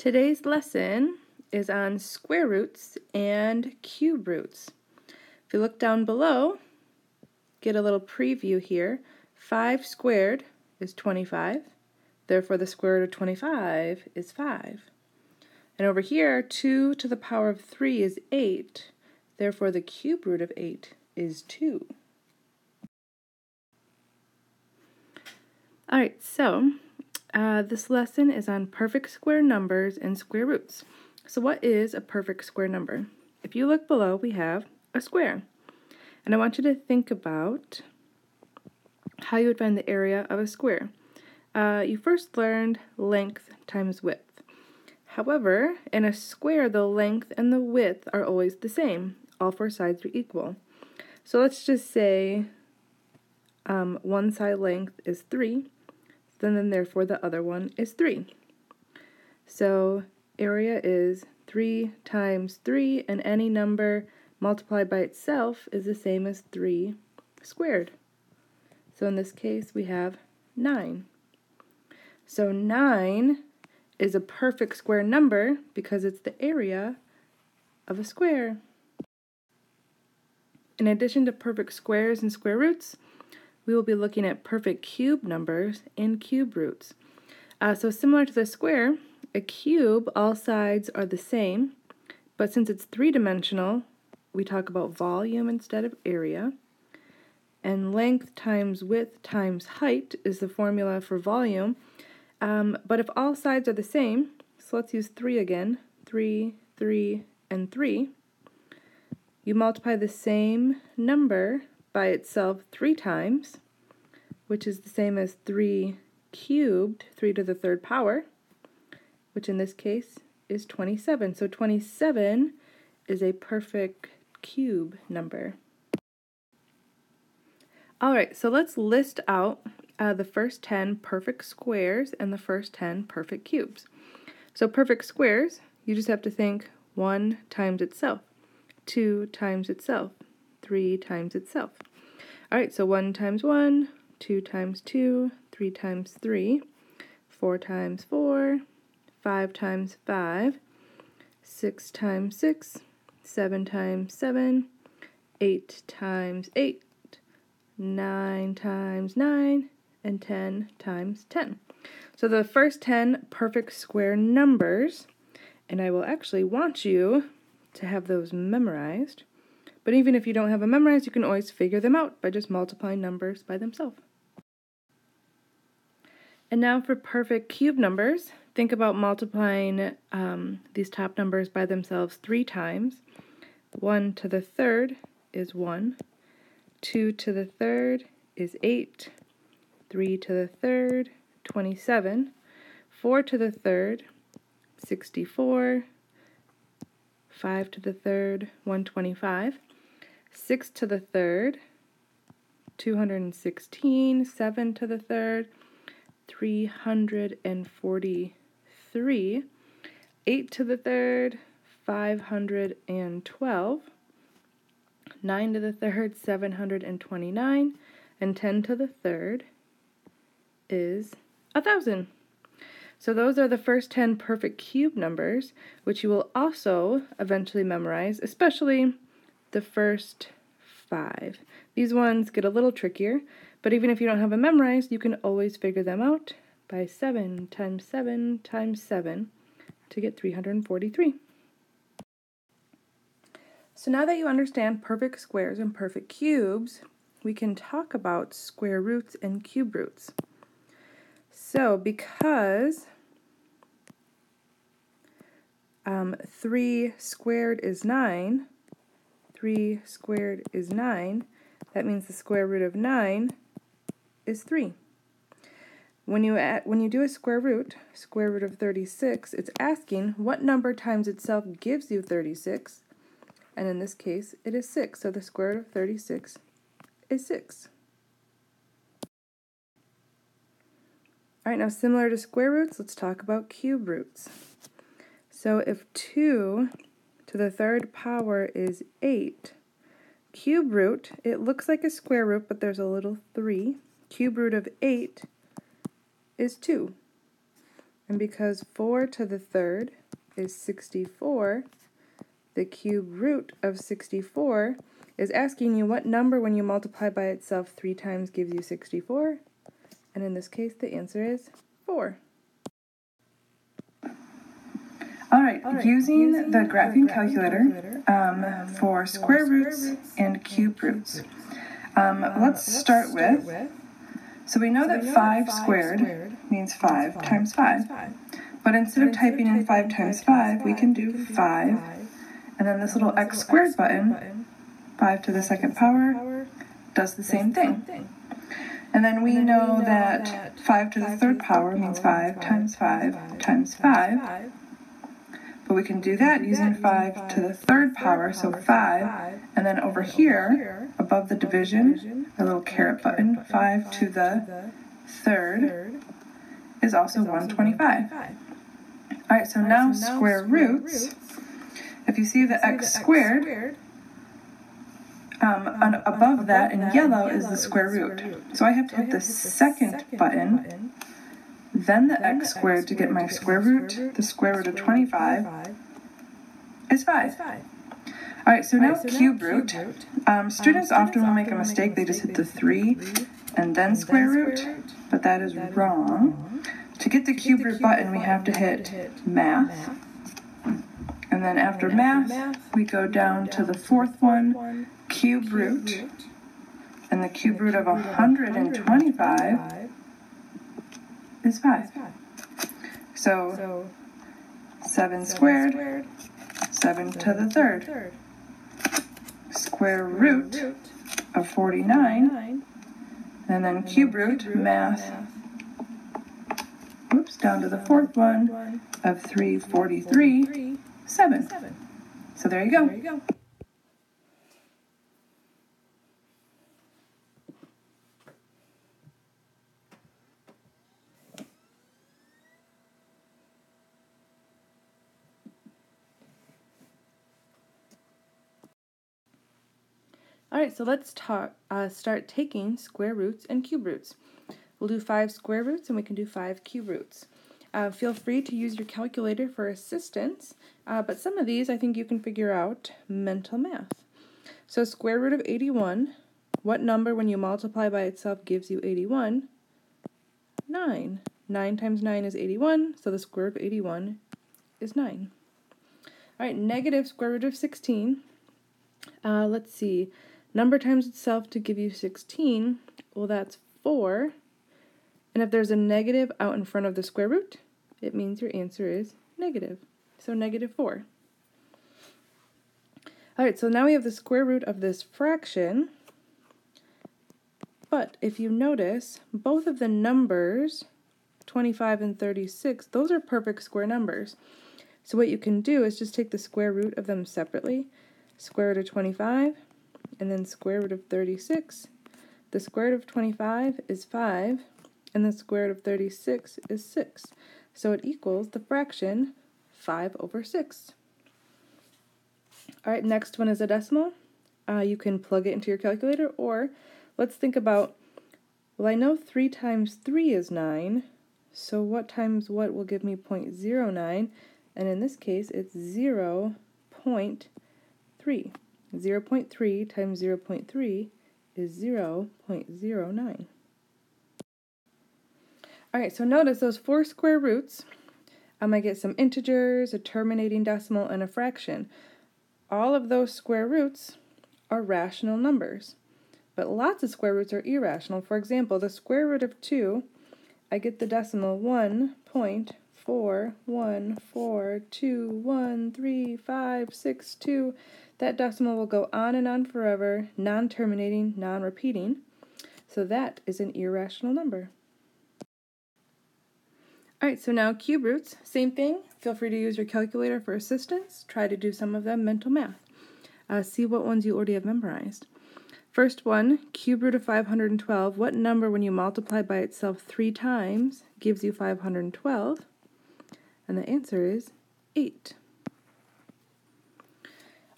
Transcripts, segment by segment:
Today's lesson is on square roots and cube roots. If you look down below, get a little preview here. 5 squared is 25. Therefore, the square root of 25 is 5. And over here, 2 to the power of 3 is 8. Therefore, the cube root of 8 is 2. All right, so this lesson is on perfect square numbers and square roots. So what is a perfect square number? If you look below, we have a square. And I want you to think about how you would find the area of a square. You first learned length times width. However, in a square, the length and the width are always the same. All 4 sides are equal. So let's just say one side length is 3. Then therefore the other one is 3. So area is 3 times 3, and any number multiplied by itself is the same as 3 squared. So in this case we have 9. So 9 is a perfect square number because it's the area of a square. In addition to perfect squares and square roots, we will be looking at perfect cube numbers and cube roots. So similar to the square, a cube, all sides are the same, but since it's 3-dimensional, we talk about volume instead of area. And length times width times height is the formula for volume. But if all sides are the same, so let's use 3 again, 3, 3, and 3, you multiply the same number by itself 3 times, which is the same as 3 cubed, 3 to the 3rd power, which in this case is 27. So 27 is a perfect cube number. Alright, so let's list out the first 10 perfect squares and the first 10 perfect cubes. So perfect squares, you just have to think 1 times itself, 2 times itself, 3 times itself. Alright, so 1 times 1, 2 times 2, 3 times 3, 4 times 4, 5 times 5, 6 times 6, 7 times 7, 8 times 8, 9 times 9, and 10 times 10. So the first 10 perfect square numbers, and I will actually want you to have those memorized. But even if you don't have them memorized, you can always figure them out by just multiplying numbers by themselves. And now for perfect cube numbers, think about multiplying these top numbers by themselves 3 times. 1 to the 3rd is 1. 2 to the 3rd is 8. 3 to the 3rd, 27. 4 to the 3rd, 64. 5 to the 3rd, 125. 6 to the 3rd, 216. 7 to the 3rd, 343. 8 to the 3rd, 512. 9 to the 3rd, 729. And 10 to the 3rd is 1,000. So those are the first 10 perfect cube numbers, which you will also eventually memorize, especially the first 5. These ones get a little trickier, but even if you don't have them memorized, you can always figure them out by 7 times 7 times 7 to get 343. So now that you understand perfect squares and perfect cubes, we can talk about square roots and cube roots. So because 3 squared is 9, 3 squared is 9, that means the square root of 9 is 3. When you do a square root of 36, it's asking what number times itself gives you 36, and in this case it is 6, so the square root of 36 is 6. Alright, now similar to square roots, let's talk about cube roots. So if 2 to the 3rd power is 8, cube root, it looks like a square root, but there's a little 3. Cube root of 8 is 2. And because 4 to the third is 64, the cube root of 64 is asking you what number when you multiply by itself 3 times gives you 64. And in this case, the answer is 4. All right, using the graphing calculator for square roots and cube roots. Let's start with, so we know that 5 squared means 5 times 5. But instead of typing in 5 times 5, we can do 5, and then this little x squared button, 5 to the second power, does the same thing. And then we know that 5 to the third power means 5 times 5 times 5. But we can do that using 5 to the third power, so 5, and then over here, above the division, a little caret button, 5 to the third is also 125. Alright, so now square roots, if you see the x squared, above that in yellow is the square root. So I have to hit the second button, then the x squared to get my square root. The square root of 25 is 5. Alright, so now cube root. Students often will make a mistake. They just hit the 3 and then square root, but that is wrong. To get the cube root button, we have to hit math. And then after math, we go down to the fourth one, cube root. And the cube root of 125 is 5. So 7 squared, 7 to the third. Square root of 49, and then cube root, math, down to the fourth one of 343, 7. So there you go. Alright, so let's start taking square roots and cube roots. We'll do 5 square roots and we can do 5 cube roots. Feel free to use your calculator for assistance, but some of these I think you can figure out mental math. So square root of 81, what number when you multiply by itself gives you 81? 9. 9 times 9 is 81, so the square root of 81 is 9. Alright, negative square root of 16. Let's see. Number times itself to give you 16, well that's 4. And if there's a negative out in front of the square root, it means your answer is negative. So negative 4. Alright, so now we have the square root of this fraction. But if you notice, both of the numbers, 25 and 36, those are perfect square numbers. So what you can do is just take the square root of them separately. Square root of 25, and then square root of 36. The square root of 25 is 5, and the square root of 36 is 6. So it equals the fraction 5 over 6. Alright, next one is a decimal. You can plug it into your calculator, or let's think about, well, I know 3 times 3 is 9, so what times what will give me 0.09? And in this case, it's 0.3. 0.3 times 0.3 is 0.09. Alright, so notice those 4 square roots. I get some integers, a terminating decimal, and a fraction. All of those square roots are rational numbers. But lots of square roots are irrational. For example, the square root of 2, I get the decimal 1.414213562. That decimal will go on and on forever, non-terminating, non-repeating. So that is an irrational number. Alright, so now cube roots, same thing. Feel free to use your calculator for assistance. Try to do some of them mental math. See what ones you already have memorized. First one, cube root of 512. What number when you multiply by itself 3 times gives you 512? And the answer is 8.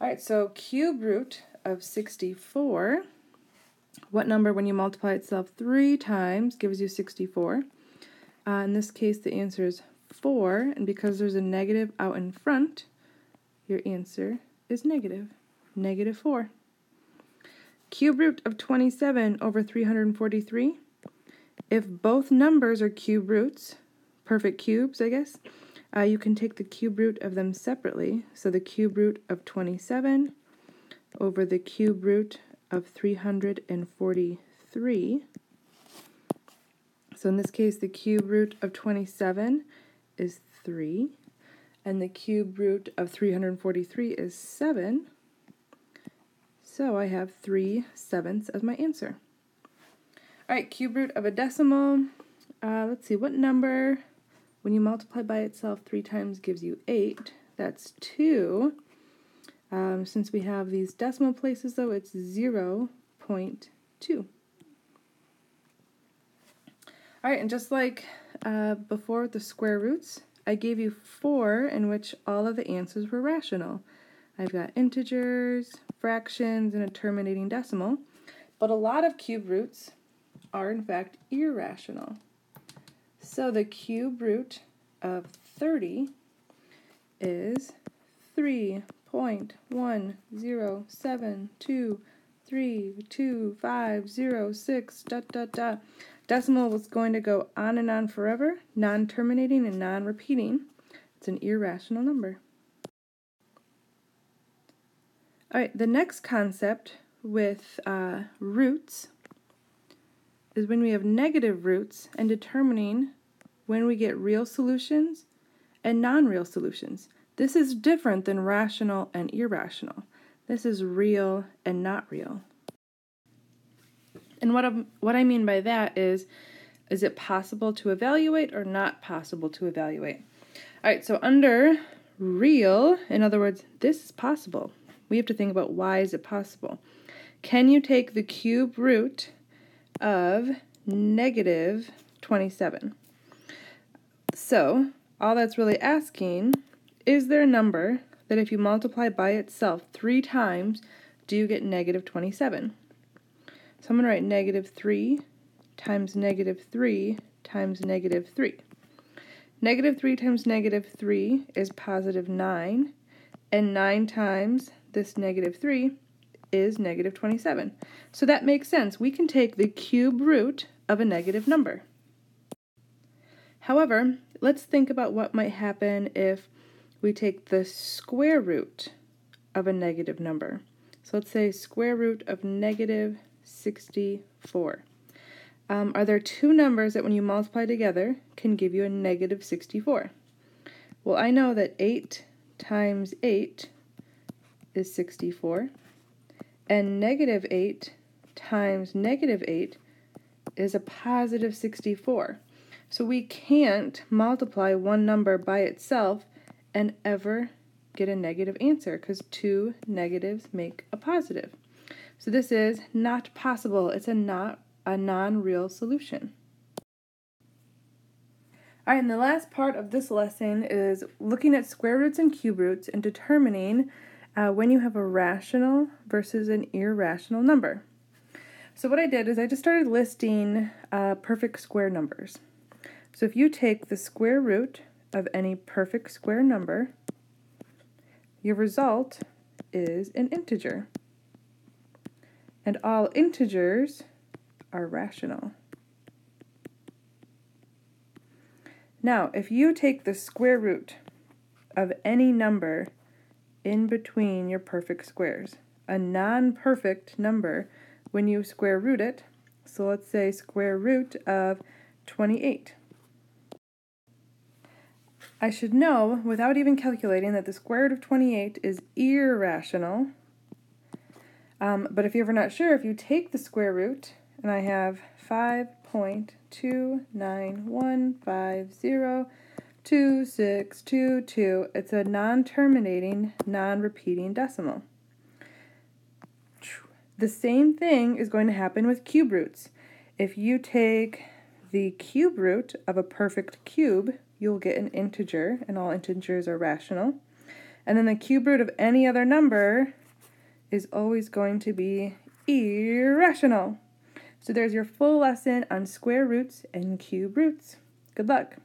Alright, so cube root of 64. What number when you multiply itself 3 times gives you 64? In this case, the answer is 4, and because there's a negative out in front, your answer is negative. Negative 4. Cube root of 27 over 343. If both numbers are cube roots, perfect cubes, I guess, you can take the cube root of them separately. So the cube root of 27 over the cube root of 343. So in this case, the cube root of 27 is 3, and the cube root of 343 is 7. So I have 3/7 as my answer. All right, cube root of a decimal. Let's see, what number, when you multiply by itself 3 times, gives you 8? That's 2. Since we have these decimal places, though, it's 0.2. All right, and just like before with the square roots, I gave you 4 in which all of the answers were rational. I've got integers, fractions, and a terminating decimal. But a lot of cube roots are, in fact, irrational. So the cube root of 30 is 3.1072325506 ... Decimal was going to go on and on forever, non-terminating and non-repeating. It's an irrational number. All right, the next concept with roots is when we have negative roots and determining when we get real solutions and non-real solutions. This is different than rational and irrational. This is real and not real. And what I mean by that is it possible to evaluate or not possible to evaluate? All right, so under real, in other words, this is possible. We have to think about why is it possible. Can you take the cube root of negative 27? So all that's really asking, is there a number that if you multiply by itself 3 times, do you get negative 27? So I'm going to write negative 3 times negative 3 times negative 3. Negative 3 times negative 3 is positive 9, and 9 times this negative 3 is negative 27. So that makes sense. We can take the cube root of a negative number. However, let's think about what might happen if we take the square root of a negative number. So let's say square root of negative 64. Are there 2 numbers that when you multiply together can give you a negative 64? Well, I know that 8 times 8 is 64, and negative 8 times negative 8 is a positive 64. So we can't multiply one number by itself and ever get a negative answer because 2 negatives make a positive. So this is not possible. It's a non-real solution. All right, and the last part of this lesson is looking at square roots and cube roots and determining when you have a rational versus an irrational number. So what I did is I just started listing perfect square numbers. So if you take the square root of any perfect square number, your result is an integer. And all integers are rational. Now, if you take the square root of any number in between your perfect squares, a non-perfect number, when you square root it, so let's say square root of 28. I should know, without even calculating, that the square root of 28 is irrational. But if you're ever not sure, if you take the square root, and I have 5.291502622, it's a non-terminating, non-repeating decimal. The same thing is going to happen with cube roots. If you take the cube root of a perfect cube, you'll get an integer, and all integers are rational. And then the cube root of any other number is always going to be irrational. So there's your full lesson on square roots and cube roots. Good luck.